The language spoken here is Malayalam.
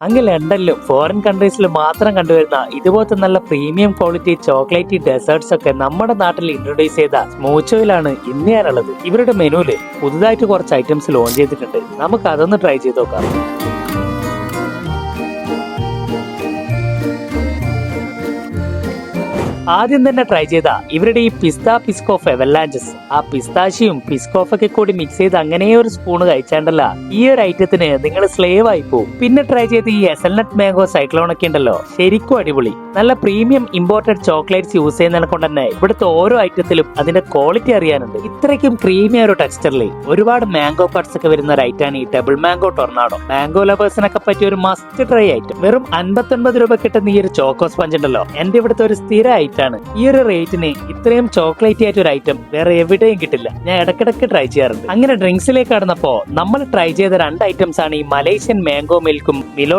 അങ്ങ് ലണ്ടനിലും ഫോറിൻ കൺട്രീസിലും മാത്രം കണ്ടുവരുന്ന ഇതുപോലത്തെ നല്ല പ്രീമിയം ക്വാളിറ്റി ചോക്ലേറ്റ് ഡെസേർട്സ് ഒക്കെ നമ്മുടെ നാട്ടിൽ ഇൻട്രൊഡ്യൂസ് ചെയ്ത സ്മൂച്ചോയിലാണ് ഇന്ന് ഞാനുള്ളത്. ഇവരുടെ മെനുവില് പുതുതായിട്ട് കുറച്ച് ഐറ്റംസ് ലോഞ്ച് ചെയ്തിട്ടുണ്ട്. നമുക്ക് അതൊന്ന് ട്രൈ ചെയ്ത് നോക്കാം. ആദ്യം തന്നെ ട്രൈ ചെയ്ത ഇവരുടെ ഈ പിസ്ത പിസ്കോഫ് എവലാഞ്ചസ്, ആ പിസ്താശിയും പിസ്കോഫൊക്കെ കൂടി മിക്സ് ചെയ്ത് അങ്ങനെ ഒരു സ്പൂണ് കഴിച്ചാണ്ടല്ല ഈ ഒരു ഐറ്റത്തിന് നിങ്ങൾ സ്ലേവ് ആയി പോകും. പിന്നെ ട്രൈ ചെയ്ത് ഈ എസൽനട്ട് മാംഗോ സൈക്ലോൺ ഒക്കെ ഉണ്ടല്ലോ, ശരിക്കും അടിപൊളി. നല്ല പ്രീമിയം ഇമ്പോർട്ടഡ് ചോക്ലേറ്റ്സ് യൂസ് ചെയ്യുന്നതിനെ കൊണ്ട് തന്നെ ഇവിടുത്തെ ഓരോ ഐറ്റത്തിലും അതിന്റെ ക്വാളിറ്റി അറിയാനുണ്ട്. ഇത്രയ്ക്കും പ്രീമിയം ഒരു ടെക്സ്ചറിൽ ഒരുപാട് മാംഗോ കട്ട്സ് ഒക്കെ വരുന്ന ഒരു ഐറ്റാണ് ഈ ഡബിൾ മാംഗോ ടൊർണാഡോ. മാംഗോ ലവേഴ്സിനൊക്കെ പറ്റിയ ഒരു മസ്റ്റ് ട്രൈ ഐറ്റം. വെറും 59 രൂപ കിട്ടുന്ന ഈ ഒരു ചോക്കോ സ്പഞ്ച് ഉണ്ടല്ലോ, എന്റെ ഇവിടുത്തെ ഒരു സ്ഥിര ഐറ്റം. ഈ ഒരു റേറ്റിന് ഇത്രയും ചോക്ലേറ്റ് ആയിട്ട് ഒരു ഐറ്റം വേറെ എവിടെയും കിട്ടില്ല. ഞാൻ ഇടക്കിടക്ക് ട്രൈ ചെയ്യാറുണ്ട്. അങ്ങനെ ഡ്രിങ്ക്സിലേക്ക് കടന്നപ്പോ നമ്മൾ ട്രൈ ചെയ്ത 2 ഐറ്റംസ് ആണ് ഈ മലേഷ്യൻ മാംഗോ മിൽക്കും മിലോ